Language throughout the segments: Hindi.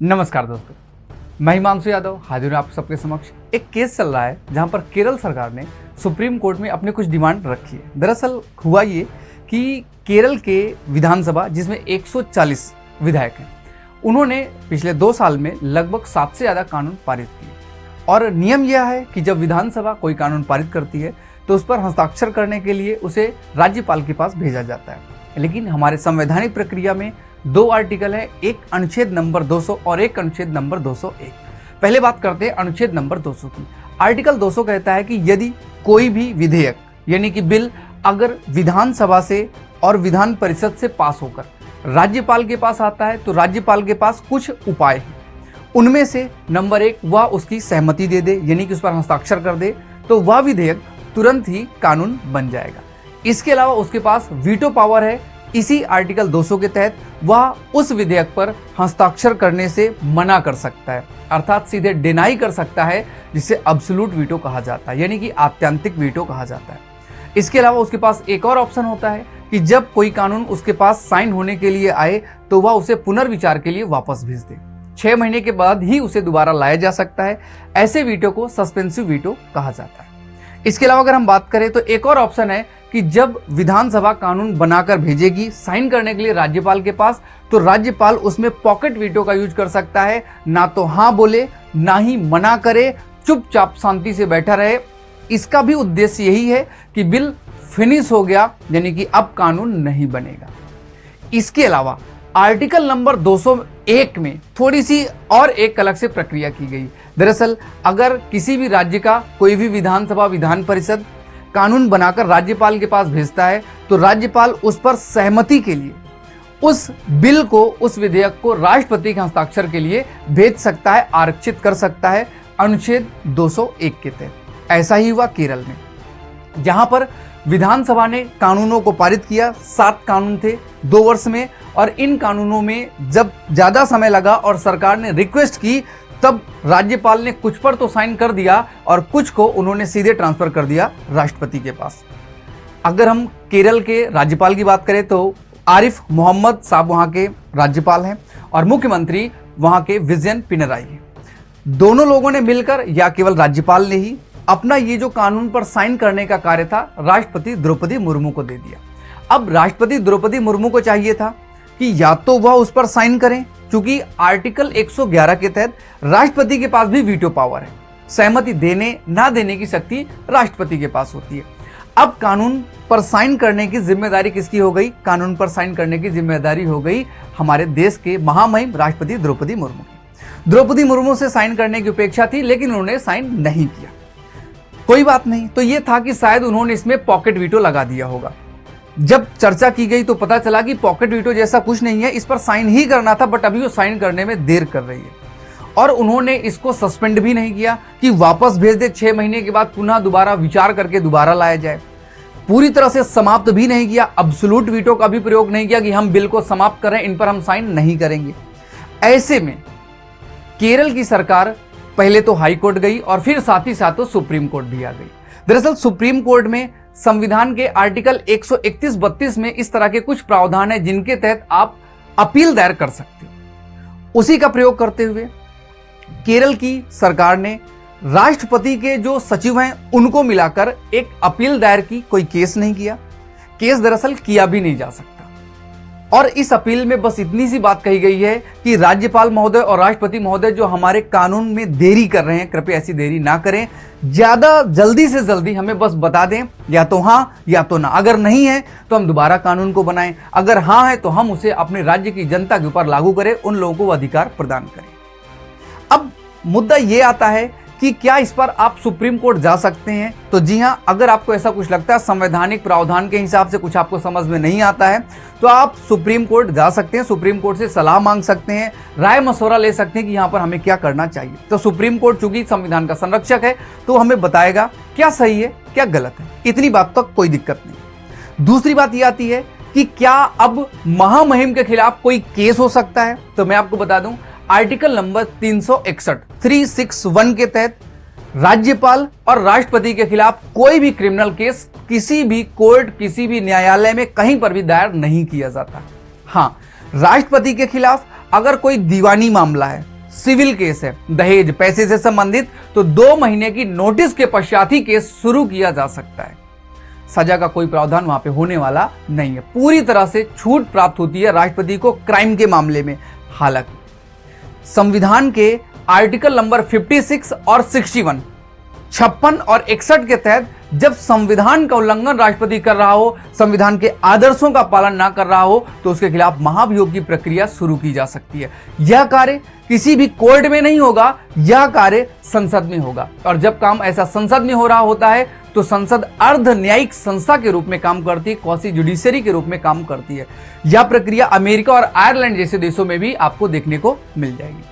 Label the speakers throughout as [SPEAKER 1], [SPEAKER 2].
[SPEAKER 1] नमस्कार दोस्तों, मैं हिमांशु यादव हाजिर हूं आप सबके समक्ष। एक केस चल रहा है जहां पर केरल सरकार ने सुप्रीम कोर्ट में अपने कुछ डिमांड रखी है। दरअसल हुआ ये कि केरल के विधानसभा जिसमें 140 विधायक हैं, उन्होंने पिछले 2 साल में लगभग 7 से ज़्यादा कानून पारित किए। और नियम यह है कि जब विधानसभा कोई कानून पारित करती है तो उस पर हस्ताक्षर करने के लिए उसे राज्यपाल के पास भेजा जाता है। लेकिन हमारे संवैधानिक प्रक्रिया में 2 आर्टिकल है, एक अनुच्छेद नंबर 200 और एक अनुच्छेद नंबर 201। पहले बात करते हैं अनुच्छेद नंबर 200 की। आर्टिकल 200 कहता है कि यदि कोई भी विधेयक यानी कि बिल अगर विधानसभा से और विधान परिषद से पास होकर राज्यपाल के पास आता है तो राज्यपाल के पास कुछ उपाय हैं। उनमें से नंबर 1 वह उसकी सहमति दे दे यानी कि उस पर हस्ताक्षर कर दे तो वह विधेयक तुरंत ही कानून बन जाएगा। इसके अलावा उसके पास वीटो पावर है। इसी आर्टिकल 200 के तहत वह उस विधेयक पर हस्ताक्षर करने से मना कर सकता है, अर्थात सीधे डिनाई कर सकता है, जिसे अब्सोल्यूट वीटो कहा जाता है यानी कि आत्यांतिक वीटो कहा जाता है। इसके अलावा उसके पास एक और ऑप्शन होता है कि जब कोई कानून उसके पास साइन होने के लिए आए तो वह उसे पुनर्विचार के लिए वापस भेज दे। 6 महीने के बाद ही उसे दोबारा लाया जा सकता है। ऐसे वीटो को सस्पेंसिव वीटो कहा जाता है। इसके अलावा अगर हम बात करें तो एक और ऑप्शन है कि जब विधानसभा कानून बनाकर भेजेगी साइन करने के लिए राज्यपाल के पास, तो राज्यपाल उसमें पॉकेट वीटो का यूज कर सकता है। ना तो हाँ बोले ना ही मना करे, चुपचाप शांति से बैठा रहे। इसका भी उद्देश्य यही है कि बिल फिनिश हो गया यानी कि अब कानून नहीं बनेगा। इसके अलावा आर्टिकल नंबर 201 में थोड़ी सी और एक अलग से प्रक्रिया की गई। दरअसल अगर किसी भी राज्य का कोई भी विधानसभा विधान परिषद कानून बनाकर राज्यपाल के पास भेजता है तो राज्यपाल उस पर सहमति के लिए उस बिल को, उस विधेयक को राष्ट्रपति के हस्ताक्षर के लिए भेज सकता है, आरक्षित कर सकता है अनुच्छेद 201 के तहत। ऐसा ही हुआ केरल में, जहां पर विधानसभा ने कानूनों को पारित किया। 7 कानून थे 2 वर्ष में, और इन कानूनों में जब ज़्यादा समय लगा और सरकार ने रिक्वेस्ट की तब राज्यपाल ने कुछ पर तो साइन कर दिया और कुछ को उन्होंने सीधे ट्रांसफर कर दिया राष्ट्रपति के पास। अगर हम केरल के राज्यपाल की बात करें तो आरिफ मोहम्मद साहब वहाँ के राज्यपाल हैं और मुख्यमंत्री वहाँ के विजयन पिनराई हैं। दोनों लोगों ने मिलकर या केवल राज्यपाल ने ही अपना ये जो कानून पर साइन करने का कार्य था राष्ट्रपति द्रौपदी मुर्मू को दे दिया। अब राष्ट्रपति द्रौपदी मुर्मू को चाहिए था कि या तो वह उस पर साइन करें, क्योंकि आर्टिकल 111 के तहत राष्ट्रपति के पास भी वीटो पावर है। सहमति देने ना देने की शक्ति राष्ट्रपति के पास होती है। अब कानून पर साइन करने की जिम्मेदारी किसकी हो गई? कानून पर साइन करने की जिम्मेदारी हो गई हमारे देश के महामहिम राष्ट्रपति द्रौपदी मुर्मू की। द्रौपदी मुर्मू से साइन करने की अपेक्षा थी, लेकिन उन्होंने साइन नहीं किया। कोई बात नहीं, तो ये था कि शायद उन्होंने इसमें पॉकेट वीटो लगा दिया होगा। जब चर्चा की गई तो पता चला कि पॉकेट वीटो जैसा कुछ नहीं है, इस पर साइन ही करना था, बट अभी वो साइन करने में देर कर रही है। और उन्होंने इसको सस्पेंड भी नहीं किया कि वापस भेज दे, 6 महीने के बाद पुनः दोबारा विचार करके दोबारा लाया जाए। पूरी तरह से समाप्त भी नहीं किया, अब्सोल्यूट वीटो का भी प्रयोग नहीं किया कि हम बिल को समाप्त करें, इन पर हम साइन नहीं करेंगे। ऐसे में केरल की सरकार पहले तो हाई कोर्ट गई और फिर साथ ही साथ तो सुप्रीम कोर्ट भी आ गई। दरअसल सुप्रीम कोर्ट में संविधान के आर्टिकल 131-32 में इस तरह के कुछ प्रावधान है जिनके तहत आप अपील दायर कर सकते हो। उसी का प्रयोग करते हुए केरल की सरकार ने राष्ट्रपति के जो सचिव हैं उनको मिलाकर एक अपील दायर की। कोई केस नहीं किया, केस दरअसल किया भी नहीं जा सकता। और इस अपील में बस इतनी सी बात कही गई है कि राज्यपाल महोदय और राष्ट्रपति महोदय जो हमारे कानून में देरी कर रहे हैं, कृपया ऐसी देरी ना करें, ज्यादा जल्दी से जल्दी हमें बस बता दें, या तो हाँ या तो ना। अगर नहीं है तो हम दोबारा कानून को बनाएं, अगर हाँ है तो हम उसे अपने राज्य की जनता के ऊपर लागू करें, उन लोगों को अधिकार प्रदान करें। अब मुद्दा ये आता है कि क्या इस पर आप सुप्रीम कोर्ट जा सकते हैं? तो जी हां, अगर आपको ऐसा कुछ लगता है, संवैधानिक प्रावधान के हिसाब से कुछ आपको समझ में नहीं आता है, तो आप सुप्रीम कोर्ट जा सकते हैं। सुप्रीम कोर्ट से सलाह मांग सकते हैं, राय मशवरा ले सकते हैं कि यहाँ पर हमें क्या करना चाहिए। तो सुप्रीम कोर्ट चूंकि संविधान का संरक्षक है तो हमें बताएगा क्या सही है क्या गलत है। इतनी बात तक कोई दिक्कत नहीं। दूसरी बात ये आती है कि क्या अब महामहिम के खिलाफ कोई केस हो सकता है? तो मैं आपको बता दूं, आर्टिकल नंबर 361 के तहत राज्यपाल और राष्ट्रपति के खिलाफ कोई भी क्रिमिनल केस किसी भी कोर्ट, किसी भी न्यायालय में कहीं पर भी दायर नहीं किया जाता। हाँ, राष्ट्रपति के खिलाफ अगर कोई दीवानी मामला है सिविल केस है, दहेज पैसे से संबंधित, तो 2 महीने की नोटिस के पश्चात ही केस शुरू किया जा सकता है। सजा का कोई प्रावधान वहां पे होने वाला नहीं है। पूरी तरह से छूट प्राप्त होती है राष्ट्रपति को क्राइम के मामले में। हालांकि संविधान के आर्टिकल नंबर 56 और 61, 56 और 61 के तहत जब संविधान का उल्लंघन राष्ट्रपति कर रहा हो, संविधान के आदर्शों का पालन ना कर रहा हो, तो उसके खिलाफ महाभियोग की प्रक्रिया शुरू की जा सकती है। यह कार्य किसी भी कोर्ट में नहीं होगा, यह कार्य संसद में होगा। और जब काम ऐसा संसद में हो रहा होता है तो संसद अर्ध न्यायिक संस्था के रूप में काम करती है, क्वासी जुडिशरी के रूप में काम करती है। यह प्रक्रिया अमेरिका और आयरलैंड जैसे देशों में भी आपको देखने को मिल जाएगी।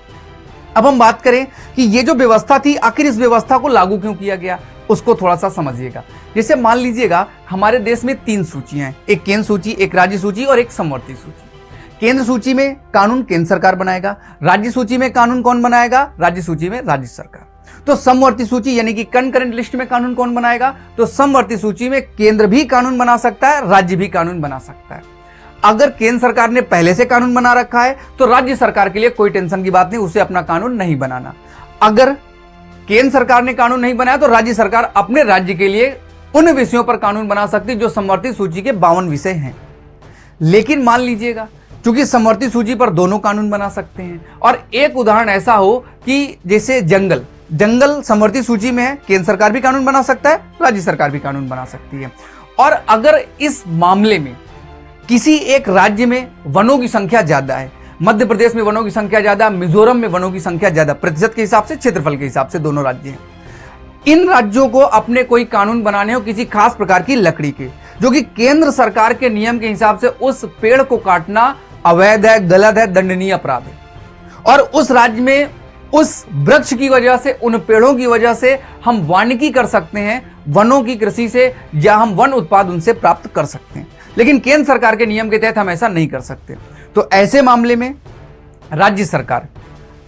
[SPEAKER 1] अब हम बात करें कि ये जो व्यवस्था थी, आखिर इस व्यवस्था को लागू क्यों किया गया, उसको थोड़ा सा समझिएगा। जैसे मान लीजिएगा हमारे देश में 3 सूचियां हैं, एक केंद्र सूची, एक राज्य सूची और एक समवर्ती सूची। केंद्र सूची में कानून केंद्र सरकार बनाएगा, राज्य सूची में कानून कौन बनाएगा, राज्य सूची में राज्य सरकार। तो समवर्ती सूची यानी कि कंकरेंट लिस्ट में कानून कौन बनाएगा, तो समवर्ती सूची में केंद्र भी कानून बना सकता है, राज्य भी कानून बना सकता है। अगर केंद्र सरकार ने पहले से कानून बना रखा है तो राज्य सरकार के लिए कोई टेंशन की बात नहीं, उसे अपना कानून नहीं बनाना। अगर केंद्र सरकार ने कानून नहीं बनाया तो राज्य सरकार अपने राज्य के लिए उन विषयों पर कानून बना सकती जो समवर्ती सूची के 52 विषय हैं। लेकिन मान लीजिएगा क्योंकि समवर्ती सूची पर दोनों कानून बना सकते हैं, और एक उदाहरण ऐसा हो कि जैसे जंगल समवर्ती सूची में है, केंद्र सरकार भी कानून बना सकता है, राज्य सरकार भी कानून बना सकती है। और अगर इस मामले में किसी एक राज्य में वनों की संख्या ज्यादा है, मध्य प्रदेश में वनों की संख्या ज्यादा, मिजोरम में वनों की संख्या ज्यादा, प्रतिशत के हिसाब से, क्षेत्रफल के हिसाब से दोनों राज्य हैं। इन राज्यों को अपने कोई कानून बनाने हो किसी खास प्रकार की लकड़ी के, जो कि केंद्र सरकार के नियम के हिसाब से उस पेड़ को काटना अवैध है, गलत है, दंडनीय अपराध है, और उस राज्य में उस वृक्ष की वजह से, उन पेड़ों की वजह से हम वानिकी कर सकते हैं, वनों की कृषि से, या हम वन उत्पाद उनसे प्राप्त कर सकते हैं। लेकिन केंद्र सरकार के नियम के तहत हम ऐसा नहीं कर सकते। तो ऐसे मामले में राज्य सरकार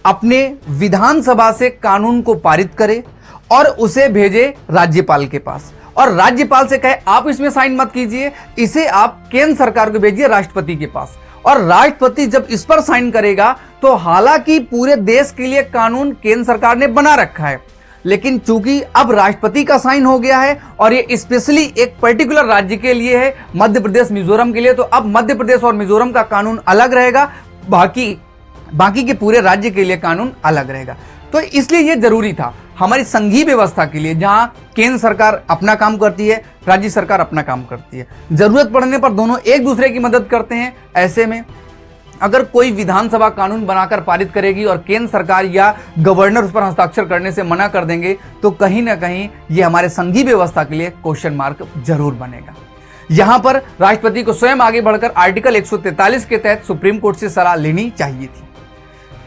[SPEAKER 1] अपने विधानसभा से कानून को पारित करे और उसे भेजे राज्यपाल के पास, और राज्यपाल से कहे आप इसमें साइन मत कीजिए, इसे आप केंद्र सरकार को भेजिए राष्ट्रपति के पास। और राष्ट्रपति जब इस पर साइन करेगा तो हालांकि पूरे देश के लिए कानून केंद्र सरकार ने बना रखा है, लेकिन चूंकि अब राष्ट्रपति का साइन हो गया है और ये स्पेशली एक पर्टिकुलर राज्य के लिए है, मध्य प्रदेश मिजोरम के लिए, तो अब मध्य प्रदेश और मिजोरम का कानून अलग रहेगा, बाकी के पूरे राज्य के लिए कानून अलग रहेगा। तो इसलिए यह जरूरी था हमारी संघीय व्यवस्था के लिए, जहां केंद्र सरकार अपना काम करती है, राज्य सरकार अपना काम करती है, जरूरत पड़ने पर दोनों एक दूसरे की मदद करते हैं। ऐसे में अगर कोई विधानसभा कानून बनाकर पारित करेगी और केंद्र सरकार या गवर्नर उस पर हस्ताक्षर करने से मना कर देंगे, तो कहीं ना कहीं ये हमारे संघीय व्यवस्था के लिए क्वेश्चन मार्क जरूर बनेगा। यहां पर राष्ट्रपति को स्वयं आगे बढ़कर आर्टिकल 143 के तहत सुप्रीम कोर्ट से सलाह लेनी चाहिए थी।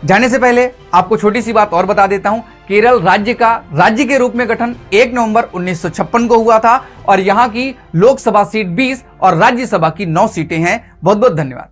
[SPEAKER 1] जाने से पहले आपको छोटी सी बात और बता देता हूं, केरल राज्य के रूप में गठन 1 नवंबर 1956 को हुआ था, और यहां की लोकसभा सीट 20 और राज्यसभा की 9 सीटें हैं। बहुत बहुत धन्यवाद।